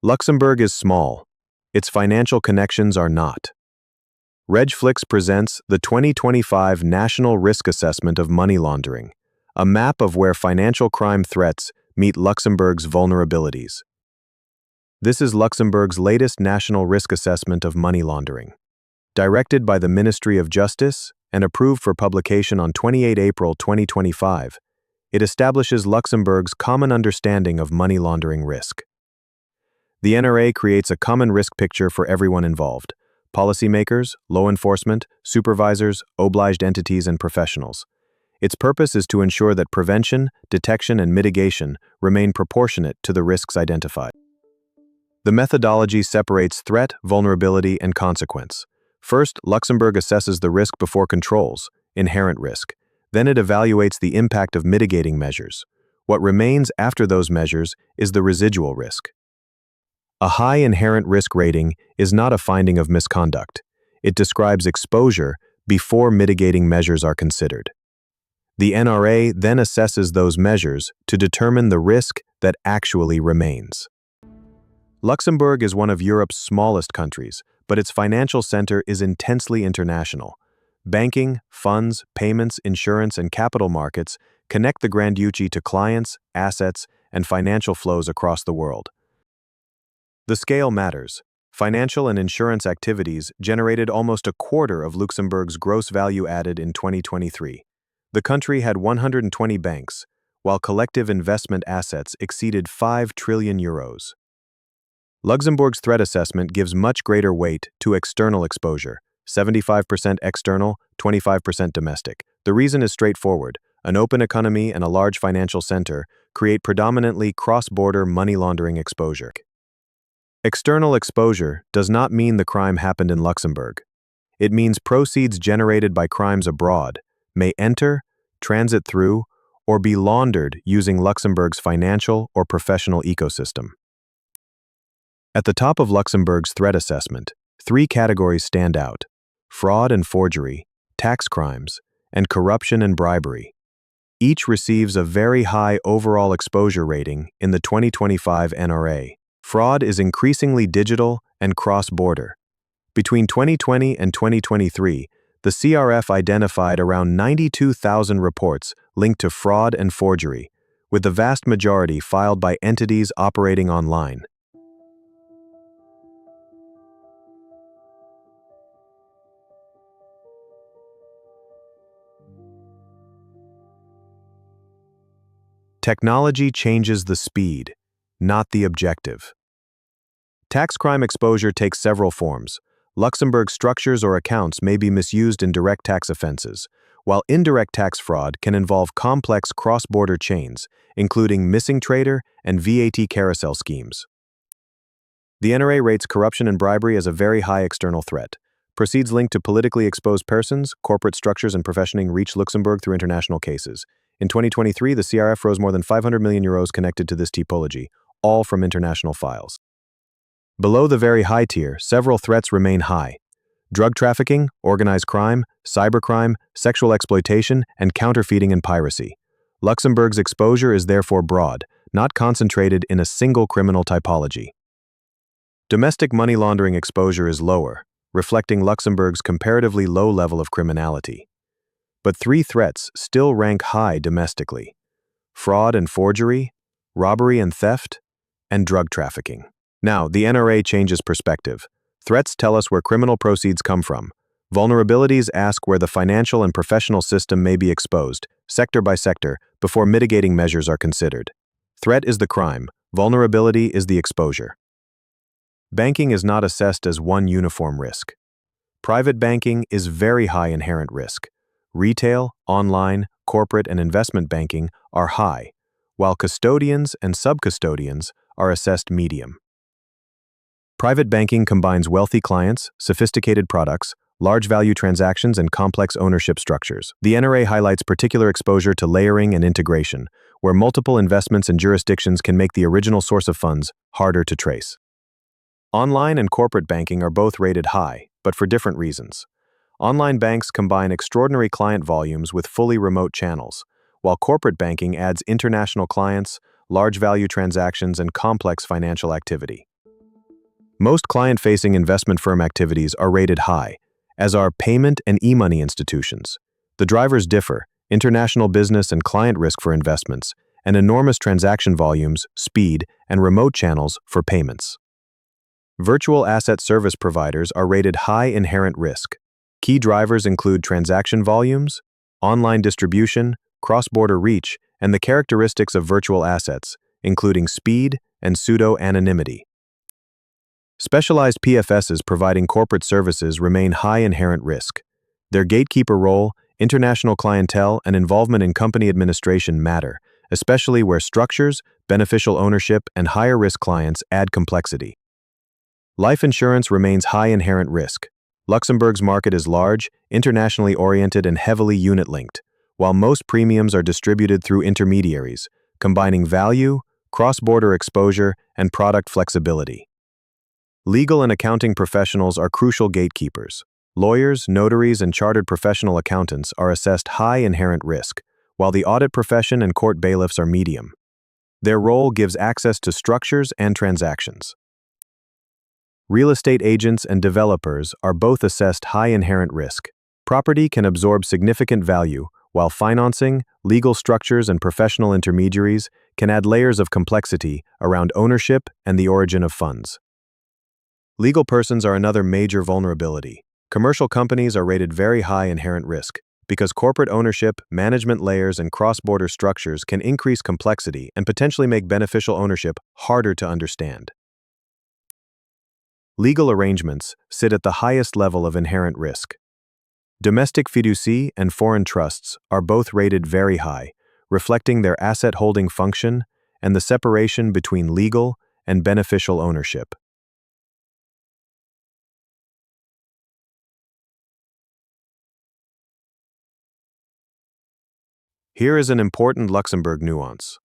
Luxembourg is small. Its financial connections are not. Regflix presents the 2025 National Risk Assessment of Money Laundering, a map of where financial crime threats meet Luxembourg's vulnerabilities. This is Luxembourg's latest National Risk Assessment of Money Laundering. Directed by the Ministry of Justice and approved for publication on 28 April 2025, it establishes Luxembourg's common understanding of money laundering risk. The NRA creates a common risk picture for everyone involved: policymakers, law enforcement, supervisors, obliged entities, and professionals. Its purpose is to ensure that prevention, detection, and mitigation remain proportionate to the risks identified. The methodology separates threat, vulnerability, and consequence. First, Luxembourg assesses the risk before controls, inherent risk. Then it evaluates the impact of mitigating measures. What remains after those measures is the residual risk. A high inherent risk rating is not a finding of misconduct. It describes exposure before mitigating measures are considered. The NRA then assesses those measures to determine the risk that actually remains. Luxembourg is one of Europe's smallest countries, but its financial center is intensely international. Banking, funds, payments, insurance, and capital markets connect the Grand Duchy to clients, assets, and financial flows across the world. The scale matters. Financial and insurance activities generated almost a quarter of Luxembourg's gross value added in 2023. The country had 120 banks, while collective investment assets exceeded 5 trillion euros. Luxembourg's threat assessment gives much greater weight to external exposure: 75% external, 25% domestic. The reason is straightforward. An open economy and a large financial center create predominantly cross-border money laundering exposure. External exposure does not mean the crime happened in Luxembourg. It means proceeds generated by crimes abroad may enter, transit through, or be laundered using Luxembourg's financial or professional ecosystem. At the top of Luxembourg's threat assessment, 3 categories stand out: fraud and forgery, tax crimes, and corruption and bribery. Each receives a very high overall exposure rating in the 2025 NRA. Fraud is increasingly digital and cross-border. Between 2020 and 2023, the CRF identified around 92,000 reports linked to fraud and forgery, with the vast majority filed by entities operating online. Technology changes the speed, not the objective. Tax crime exposure takes several forms. Luxembourg structures or accounts may be misused in direct tax offenses, while indirect tax fraud can involve complex cross-border chains, including missing trader and VAT carousel schemes. The NRA rates corruption and bribery as a very high external threat. Proceeds linked to politically exposed persons, corporate structures, and professioning reach Luxembourg through international cases. In 2023, the CRF rose more than 500 million euros connected to this typology, all from international files. Below the very high tier, several threats remain high: drug trafficking, organized crime, cybercrime, sexual exploitation, and counterfeiting and piracy. Luxembourg's exposure is therefore broad, not concentrated in a single criminal typology. Domestic money laundering exposure is lower, reflecting Luxembourg's comparatively low level of criminality. But 3 threats still rank high domestically: fraud and forgery, robbery and theft, and drug trafficking. Now, the NRA changes perspective. Threats tell us where criminal proceeds come from. Vulnerabilities ask where the financial and professional system may be exposed, sector by sector, before mitigating measures are considered. Threat is the crime, vulnerability is the exposure. Banking is not assessed as one uniform risk. Private banking is very high inherent risk. Retail, online, corporate, and investment banking are high, while custodians and sub-custodians are assessed medium. Private banking combines wealthy clients, sophisticated products, large value transactions, and complex ownership structures. The NRA highlights particular exposure to layering and integration, where multiple investments and jurisdictions can make the original source of funds harder to trace. Online and corporate banking are both rated high, but for different reasons. Online banks combine extraordinary client volumes with fully remote channels, while corporate banking adds international clients, large value transactions, and complex financial activity. Most client-facing investment firm activities are rated high, as are payment and e-money institutions. The drivers differ: international business and client risk for investments, and enormous transaction volumes, speed, and remote channels for payments. Virtual asset service providers are rated high inherent risk. Key drivers include transaction volumes, online distribution, cross-border reach, and the characteristics of virtual assets, including speed and pseudo-anonymity. Specialized PFSs providing corporate services remain high inherent risk. Their gatekeeper role, international clientele, and involvement in company administration matter, especially where structures, beneficial ownership, and higher-risk clients add complexity. Life insurance remains high inherent risk. Luxembourg's market is large, internationally oriented, and heavily unit-linked, while most premiums are distributed through intermediaries, combining value, cross-border exposure, and product flexibility. Legal and accounting professionals are crucial gatekeepers. Lawyers, notaries, and chartered professional accountants are assessed high inherent risk, while the audit profession and court bailiffs are medium. Their role gives access to structures and transactions. Real estate agents and developers are both assessed high inherent risk. Property can absorb significant value, while financing, legal structures, and professional intermediaries can add layers of complexity around ownership and the origin of funds. Legal persons are another major vulnerability. Commercial companies are rated very high inherent risk because corporate ownership, management layers, and cross-border structures can increase complexity and potentially make beneficial ownership harder to understand. Legal arrangements sit at the highest level of inherent risk. Domestic fiducie and foreign trusts are both rated very high, reflecting their asset-holding function and the separation between legal and beneficial ownership. Here is an important Luxembourg nuance.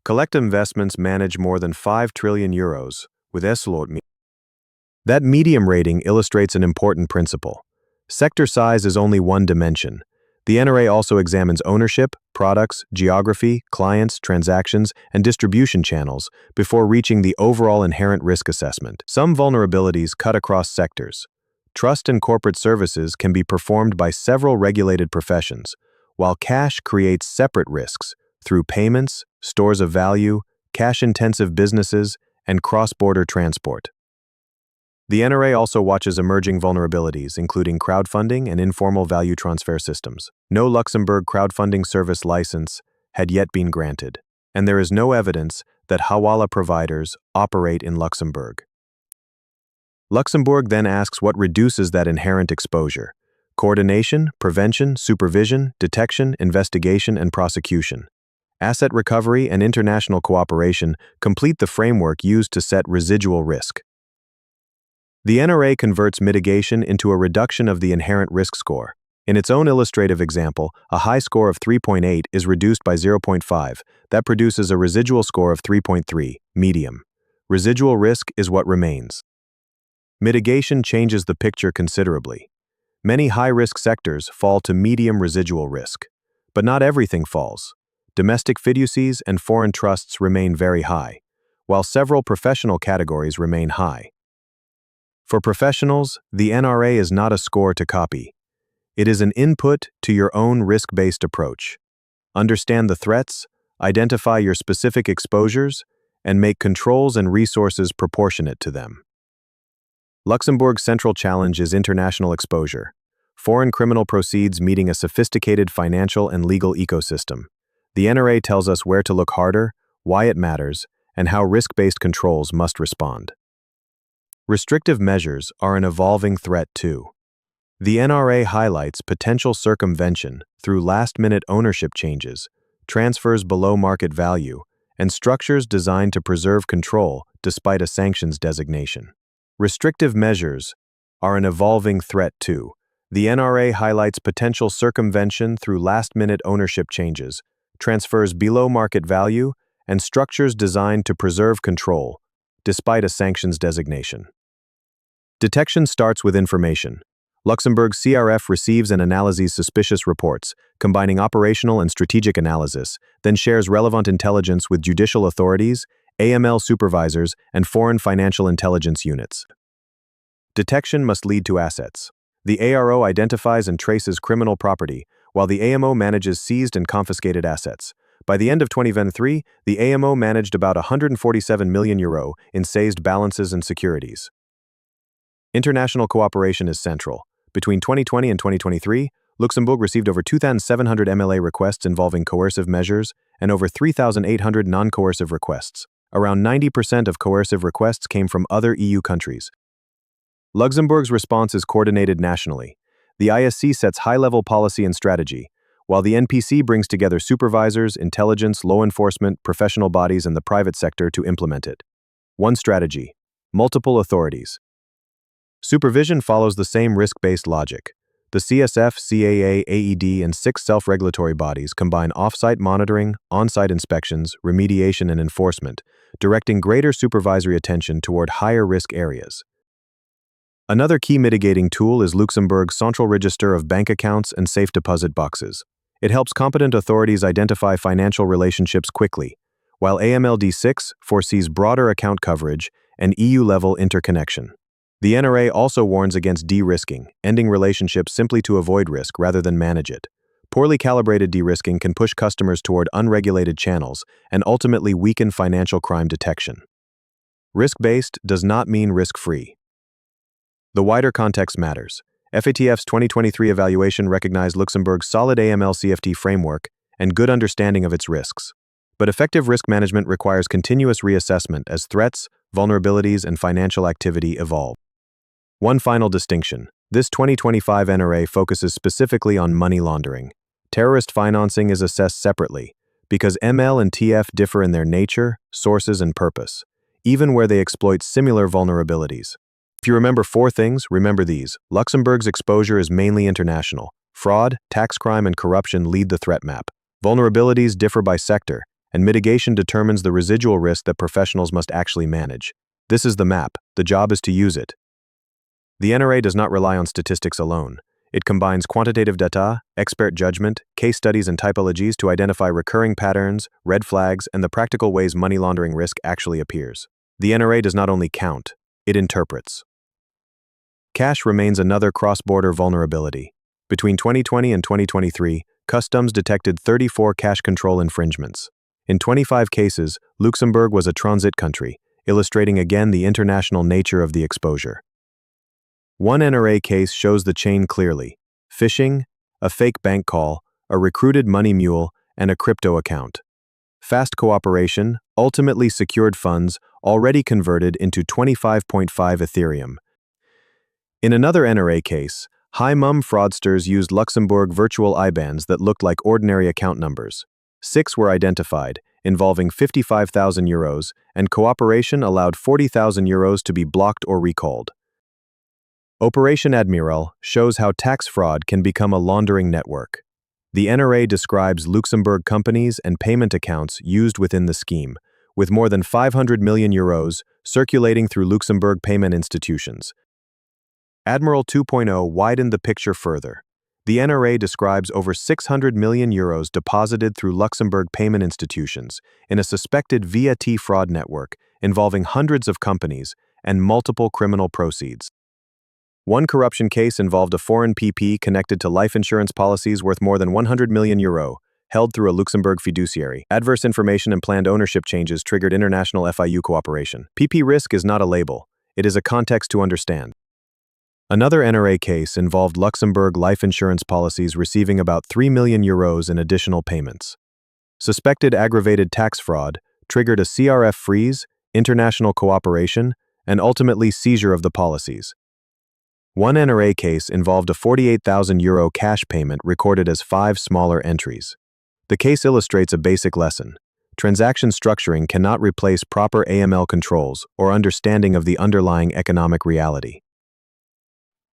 Collect investments manage more than 5 trillion euros, with 𝐶𝐿. That medium rating illustrates an important principle. Sector size is only one dimension. The NRA also examines ownership, products, geography, clients, transactions, and distribution channels before reaching the overall inherent risk assessment. Some vulnerabilities cut across sectors. Trust and corporate services can be performed by several regulated professions, while cash creates separate risks through payments, stores of value, cash-intensive businesses, and cross-border transport. The NRA also watches emerging vulnerabilities, including crowdfunding and informal value transfer systems. No Luxembourg crowdfunding service license had yet been granted, and there is no evidence that hawala providers operate in Luxembourg. Luxembourg then asks what reduces that inherent exposure: coordination, prevention, supervision, detection, investigation, and prosecution. Asset recovery and international cooperation complete the framework used to set residual risk. The NRA converts mitigation into a reduction of the inherent risk score. In its own illustrative example, a high score of 3.8 is reduced by 0.5. That produces a residual score of 3.3, medium. Residual risk is what remains. Mitigation changes the picture considerably. Many high-risk sectors fall to medium residual risk. But not everything falls. Domestic fiducies and foreign trusts remain very high, while several professional categories remain high. For professionals, the NRA is not a score to copy. It is an input to your own risk-based approach. Understand the threats, identify your specific exposures, and make controls and resources proportionate to them. Luxembourg's central challenge is international exposure. Foreign criminal proceeds meeting a sophisticated financial and legal ecosystem. The NRA tells us where to look harder, why it matters, and how risk-based controls must respond. Restrictive measures are an evolving threat too. The NRA highlights potential circumvention through last-minute ownership changes, transfers below market value, and structures designed to preserve control despite a sanctions designation. Restrictive measures are an evolving threat too. The NRA highlights potential circumvention through last-minute ownership changes, transfers below market value, and structures designed to preserve control despite a sanctions designation. Detection starts with information. Luxembourg's CRF receives and analyzes suspicious reports, combining operational and strategic analysis, then shares relevant intelligence with judicial authorities, AML supervisors, and foreign financial intelligence units. Detection must lead to assets. The ARO identifies and traces criminal property, while the AMO manages seized and confiscated assets. By the end of 2023, the AMO managed about €147 million in seized balances and securities. International cooperation is central. Between 2020 and 2023, Luxembourg received over 2,700 MLA requests involving coercive measures and over 3,800 non-coercive requests. Around 90% of coercive requests came from other EU countries. Luxembourg's response is coordinated nationally. The ISC sets high-level policy and strategy, while the NPC brings together supervisors, intelligence, law enforcement, professional bodies, and the private sector to implement it. One strategy: multiple authorities. Supervision follows the same risk-based logic. The CSF, CAA, AED, and 6 self-regulatory bodies combine off-site monitoring, on-site inspections, remediation, and enforcement, directing greater supervisory attention toward higher-risk areas. Another key mitigating tool is Luxembourg's Central Register of Bank Accounts and Safe Deposit Boxes. It helps competent authorities identify financial relationships quickly, while AMLD6 foresees broader account coverage and EU-level interconnection. The NRA also warns against de-risking, ending relationships simply to avoid risk rather than manage it. Poorly calibrated de-risking can push customers toward unregulated channels and ultimately weaken financial crime detection. Risk-based does not mean risk-free. The wider context matters. FATF's 2023 evaluation recognized Luxembourg's solid AML-CFT framework and good understanding of its risks. But effective risk management requires continuous reassessment as threats, vulnerabilities, and financial activity evolve. One final distinction: this 2025 NRA focuses specifically on money laundering. Terrorist financing is assessed separately, because ML and TF differ in their nature, sources, and purpose, even where they exploit similar vulnerabilities. If you remember 4 things, remember these. Luxembourg's exposure is mainly international. Fraud, tax crime, and corruption lead the threat map. Vulnerabilities differ by sector, and mitigation determines the residual risk that professionals must actually manage. This is the map. The job is to use it. The NRA does not rely on statistics alone. It combines quantitative data, expert judgment, case studies, and typologies to identify recurring patterns, red flags, and the practical ways money laundering risk actually appears. The NRA does not only count, it interprets. Cash remains another cross-border vulnerability. Between 2020 and 2023, customs detected 34 cash control infringements. In 25 cases, Luxembourg was a transit country, illustrating again the international nature of the exposure. One NRA case shows the chain clearly: phishing, a fake bank call, a recruited money mule, and a crypto account. Fast cooperation ultimately secured funds already converted into 25.5 Ethereum. In another NRA case, high-mum fraudsters used Luxembourg virtual IBANs that looked like ordinary account numbers. 6 were identified, involving €55,000, and cooperation allowed €40,000 to be blocked or recalled. Operation Admiral shows how tax fraud can become a laundering network. The NRA describes Luxembourg companies and payment accounts used within the scheme, with more than €500 million circulating through Luxembourg payment institutions. Admiral 2.0 widened the picture further. The NRA describes over €600 million deposited through Luxembourg payment institutions in a suspected VAT fraud network involving hundreds of companies and multiple criminal proceeds. One corruption case involved a foreign PP connected to life insurance policies worth more than €100 million, held through a Luxembourg fiduciary. Adverse information and planned ownership changes triggered international FIU cooperation. PP risk is not a label, it is a context to understand. Another NRA case involved Luxembourg life insurance policies receiving about €3 million in additional payments. Suspected aggravated tax fraud triggered a CRF freeze, international cooperation, and ultimately seizure of the policies. One NRA case involved a €48,000 cash payment recorded as 5 smaller entries. The case illustrates a basic lesson. Transaction structuring cannot replace proper AML controls or understanding of the underlying economic reality.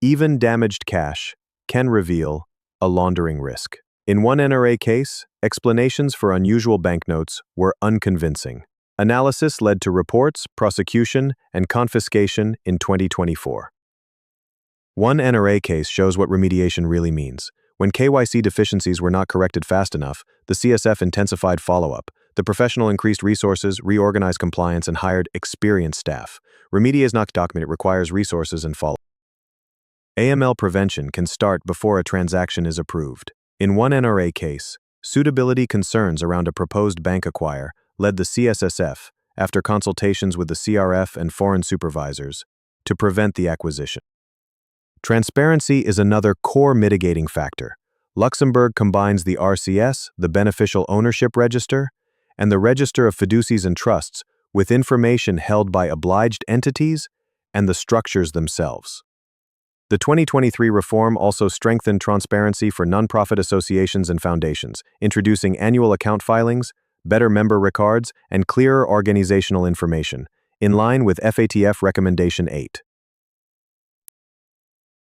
Even damaged cash can reveal a laundering risk. In one NRA case, explanations for unusual banknotes were unconvincing. Analysis led to reports, prosecution, and confiscation in 2024. One NRA case shows what remediation really means. When KYC deficiencies were not corrected fast enough, the CSF intensified follow-up. The professional increased resources, reorganized compliance, and hired experienced staff. Remediation is not documented, it requires resources and follow-up. AML prevention can start before a transaction is approved. In one NRA case, suitability concerns around a proposed bank acquire led the CSSF, after consultations with the CRF and foreign supervisors, to prevent the acquisition. Transparency is another core mitigating factor. Luxembourg combines the RCS, the Beneficial Ownership Register, and the Register of Fiducies and Trusts with information held by obliged entities and the structures themselves. The 2023 reform also strengthened transparency for nonprofit associations and foundations, introducing annual account filings, better member records, and clearer organizational information, in line with FATF Recommendation 8.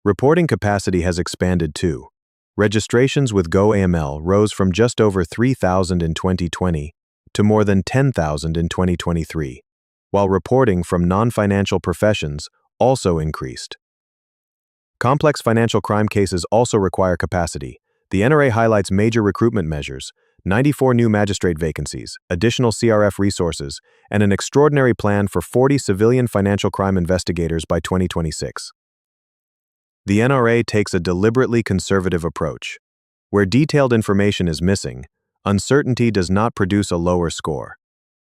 Reporting capacity has expanded too. Registrations with GoAML rose from just over 3,000 in 2020 to more than 10,000 in 2023, while reporting from non-financial professions also increased. Complex financial crime cases also require capacity. The NRA highlights major recruitment measures, 94 new magistrate vacancies, additional CRF resources, and an extraordinary plan for 40 civilian financial crime investigators by 2026. The NRA takes a deliberately conservative approach. Where detailed information is missing, uncertainty does not produce a lower score.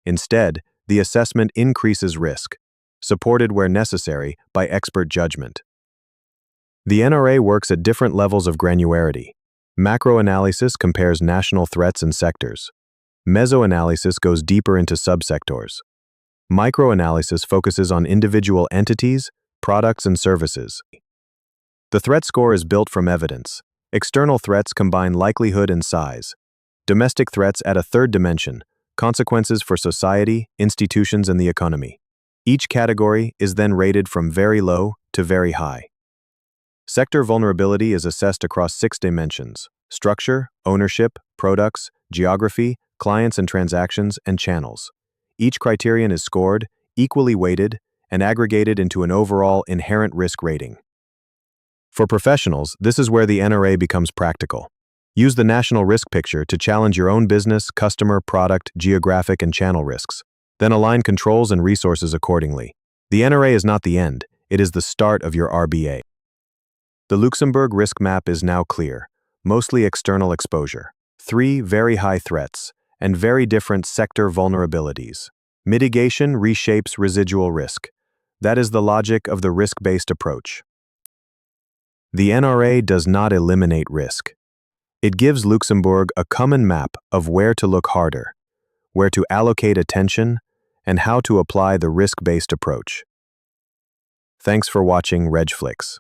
Instead, the assessment increases risk, supported where necessary by expert judgment. The NRA works at different levels of granularity. Macroanalysis compares national threats and sectors. Mesoanalysis goes deeper into subsectors. Microanalysis focuses on individual entities, products, and services. The threat score is built from evidence. External threats combine likelihood and size. Domestic threats add a third dimension, consequences for society, institutions, and the economy. Each category is then rated from very low to very high. Sector vulnerability is assessed across 6 dimensions: structure, ownership, products, geography, clients and transactions, and channels. Each criterion is scored, equally weighted, and aggregated into an overall inherent risk rating. For professionals, this is where the NRA becomes practical. Use the national risk picture to challenge your own business, customer, product, geographic, and channel risks. Then align controls and resources accordingly. The NRA is not the end, it is the start of your RBA. The Luxembourg risk map is now clear, mostly external exposure, 3 very high threats, and very different sector vulnerabilities. Mitigation reshapes residual risk. That is the logic of the risk-based approach. The NRA does not eliminate risk. It gives Luxembourg a common map of where to look harder, where to allocate attention, and how to apply the risk-based approach. Thanks for watching RegFlix.